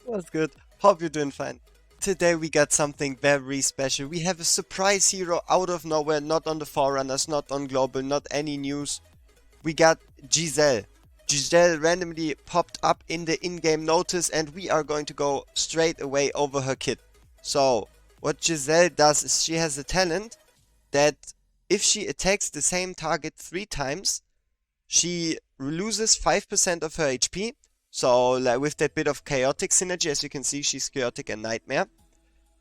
What's good? Hope you're doing fine. Today we got something very special. We have a surprise hero out of nowhere, not on the Forerunners, not on Global, not any news. We got Gisele. Gisele randomly popped up in the in-game notice and we are going to go straight away over her kit. So, what Gisele does is she has a talent that if she attacks the same target 3 times, she loses 5% of her HP. So like, with that bit of chaotic synergy, as you can see, she's chaotic and nightmare.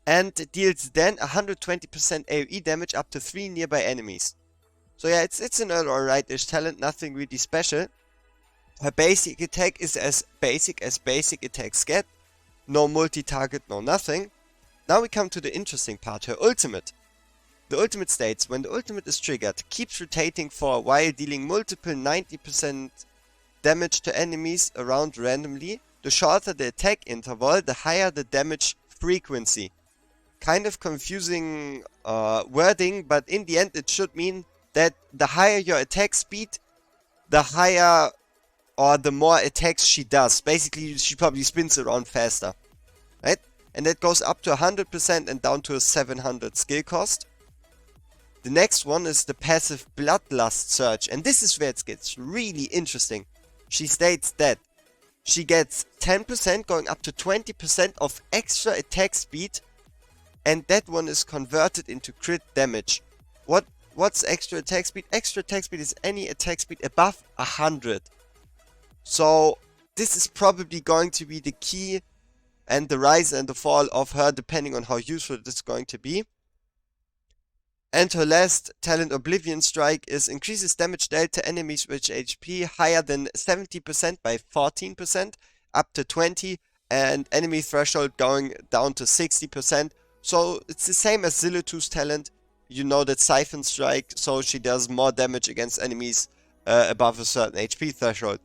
And deals then 120% AoE damage up to 3 nearby enemies. So yeah, it's an alright-ish talent, nothing really special. Her basic attack is as basic attacks get. No multi-target, no nothing. Now we come to the interesting part, her ultimate. The ultimate states, when the ultimate is triggered, keeps rotating for a while, dealing multiple 90% damage to enemies around randomly. The shorter the attack interval, the higher the damage frequency. Kind of confusing wording, but in the end it should mean that the higher your attack speed, the higher or the more attacks she does. Basically, she probably spins around faster, right? And that goes up to 100% and down to a 700 skill cost. The next one is the passive Bloodlust Surge, and this is where it gets really interesting. She states that she gets 10% going up to 20% of extra attack speed, and that one is converted into crit damage. What's extra attack speed? Extra attack speed is any attack speed above 100. So this is probably going to be the key and the rise and the fall of her, depending on how useful it is going to be. And her last talent, Oblivion Strike, is increases damage dealt to enemies with HP higher than 70% by 14%, up to 20, and enemy threshold going down to 60%. So it's the same as Zillitu's talent. You know that Siphon Strike, so she does more damage against enemies above a certain HP threshold.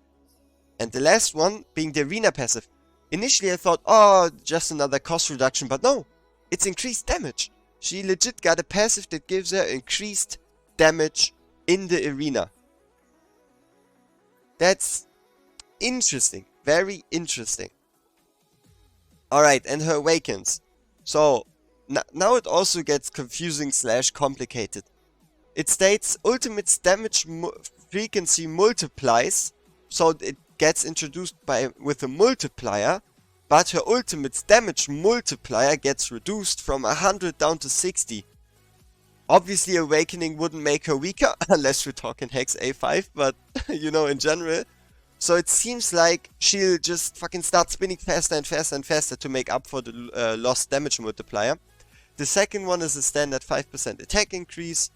And the last one being the Arena passive. Initially I thought, oh, just another cost reduction, but no, it's increased damage. She legit got a passive that gives her increased damage in the arena. That's interesting. Very interesting. Alright, and her awakens. So, now it also gets confusing / complicated. It states ultimate's damage frequency multiplies, so it gets introduced with a multiplier. But her ultimate's damage multiplier gets reduced from 100 down to 60. Obviously, Awakening wouldn't make her weaker, unless we're talking Hex A5, but, you know, in general. So it seems like she'll just fucking start spinning faster and faster and faster to make up for the lost damage multiplier. The second one is a standard 5% attack increase.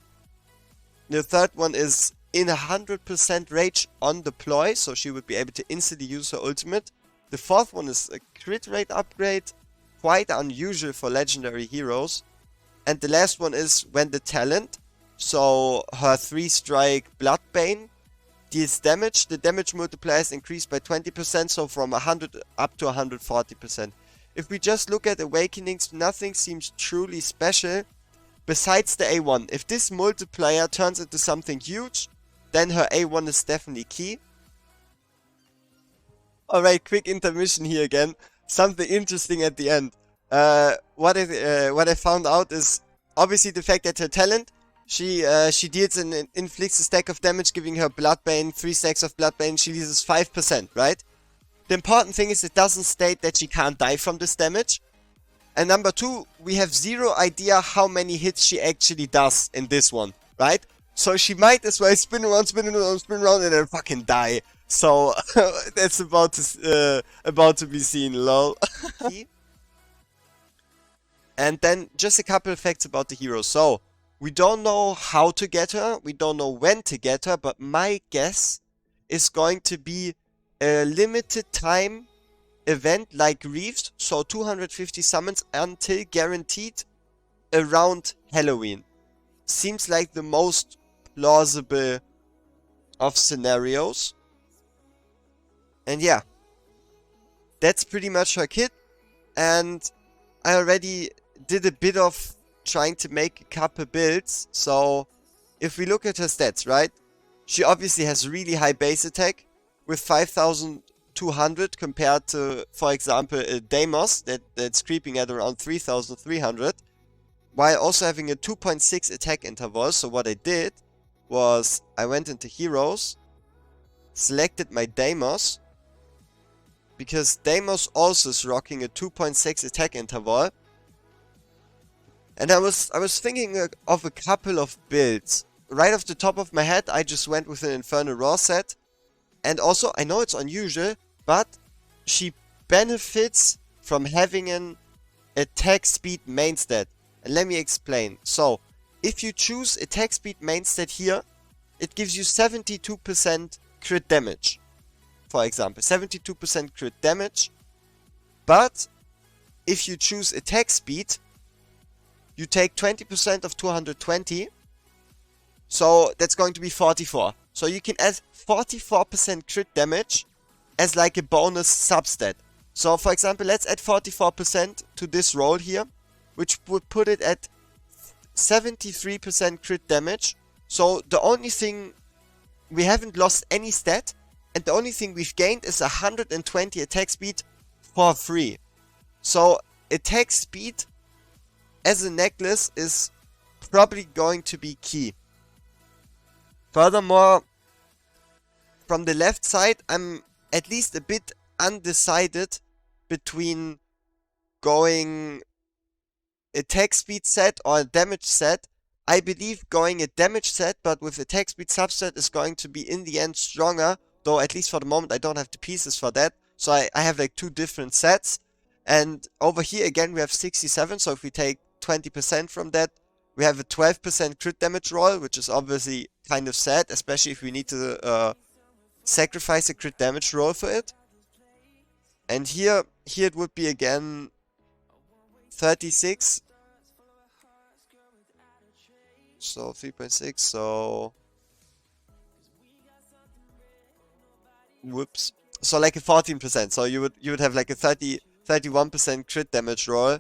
The third one is in 100% rage on deploy, so she would be able to instantly use her ultimate. The fourth one is a crit rate upgrade, quite unusual for legendary heroes. And the last one is when the talent, so her 3-strike Bloodbane, deals damage. The damage multiplier is increased by 20%, so from 100 up to 140%. If we just look at Awakenings, nothing seems truly special besides the A1. If this multiplier turns into something huge, then her A1 is definitely key. Alright, quick intermission here again. Something interesting at the end. What I found out is obviously the fact that her talent, she deals and inflicts a stack of damage, giving her Bloodbane, 3 stacks of Bloodbane, she loses 5%, right? The important thing is it doesn't state that she can't die from this damage. And number 2, we have zero idea how many hits she actually does in this one, right? So she might as well spin around, and then fucking die. So that's about to be seen, lol. And then just a couple of facts about the hero. So we don't know how to get her, we don't know when to get her, but my guess is going to be a limited time event like Reeves, so 250 summons until guaranteed around Halloween. Seems like the most plausible of scenarios. And yeah, that's pretty much her kit. And I already did a bit of trying to make a couple builds. So if we look at her stats, right? She obviously has really high base attack with 5000 200 compared to, for example, a Deimos that's creeping at around 3300, while also having a 2.6 attack interval. So what I did was I went into Heroes, selected my Deimos, because Deimos also is rocking a 2.6 attack interval. And I was thinking of a couple of builds. Right off the top of my head, I just went with an Infernal Roar set. And also, I know it's unusual, but she benefits from having an attack speed main stat. And let me explain. So, if you choose attack speed main stat here, it gives you 72% crit damage. For example, 72% crit damage. But if you choose attack speed, you take 20% of 220. So that's going to be 44. So you can add 44% crit damage as like a bonus substat. So for example, let's add 44% to this roll here, which would put it at 73% crit damage. So the only thing, we haven't lost any stat, and the only thing we've gained is 120 attack speed for free. So attack speed as a necklace is probably going to be key. Furthermore, from the left side, I'm at least a bit undecided between going attack speed set or a damage set. I believe going a damage set but with attack speed subset is going to be in the end stronger, though at least for the moment I don't have the pieces for that. So I have like two different sets. And over here again we have 67, so if we take 20% from that, we have a 12% crit damage roll, which is obviously kind of sad, especially if we need to sacrifice a crit damage roll for it. And here it would be again 36. So 3.6, so whoops. So like a 14%. So you would have like a 31% crit damage roll,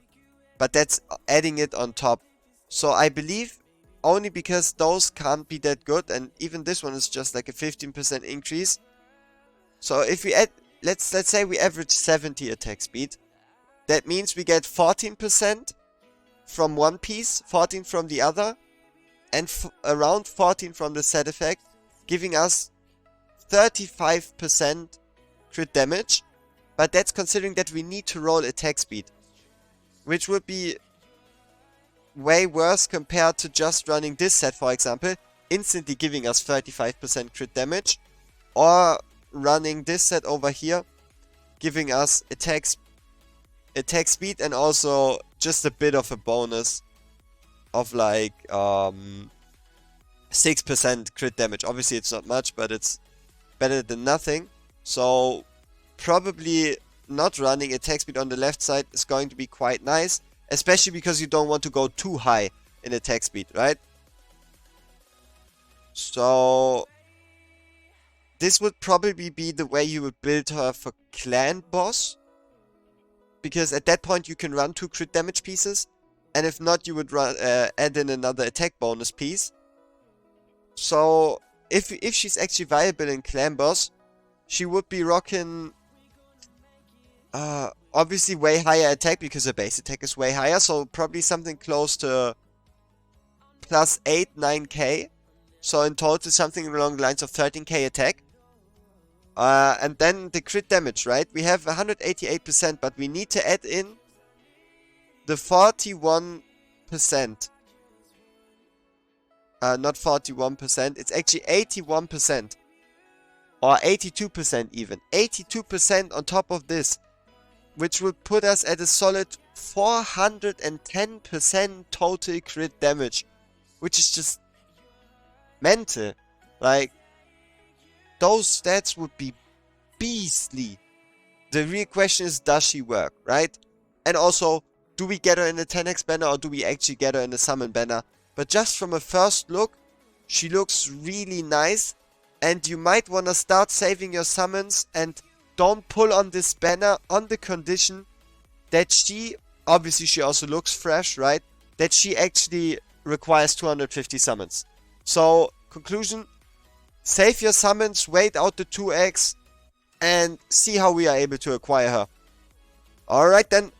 but that's adding it on top. So I believe only because those can't be that good, and even this one is just like a 15% increase. So if we add, let's say we average 70 attack speed, that means we get 14% from one piece, 14 from the other, and around 14 from the set effect, giving us 35% crit damage. But that's considering that we need to roll attack speed, which would be way worse compared to just running this set, for example, instantly giving us 35% crit damage, or running this set over here, giving us attack speed and also just a bit of a bonus of like 6% crit damage. Obviously it's not much, but it's better than nothing. So probably not running attack speed on the left side is going to be quite nice, especially because you don't want to go too high in attack speed, right? So this would probably be the way you would build her for clan boss, because at that point you can run 2 crit damage pieces, and if not, you would run add in another attack bonus piece. So if she's actually viable in clan boss, she would be rocking obviously way higher attack, because her base attack is way higher, so probably something close to plus 8-9k. So in total something along the lines of 13k attack. And then the crit damage, right? We have 188%, but we need to add in the 41%. Not 41%, it's actually 81%. Or 82% even. 82% on top of this, which would put us at a solid 410% total crit damage, which is just mental. Like, those stats would be beastly. The real question is, does she work, right? And also, do we get her in a 10x banner or do we actually get her in a summon banner? But just from a first look, she looks really nice, and you might want to start saving your summons and don't pull on this banner on the condition that she, obviously she also looks fresh, right? That she actually requires 250 summons. So, conclusion, save your summons, wait out the 2x, and see how we are able to acquire her. Alright then,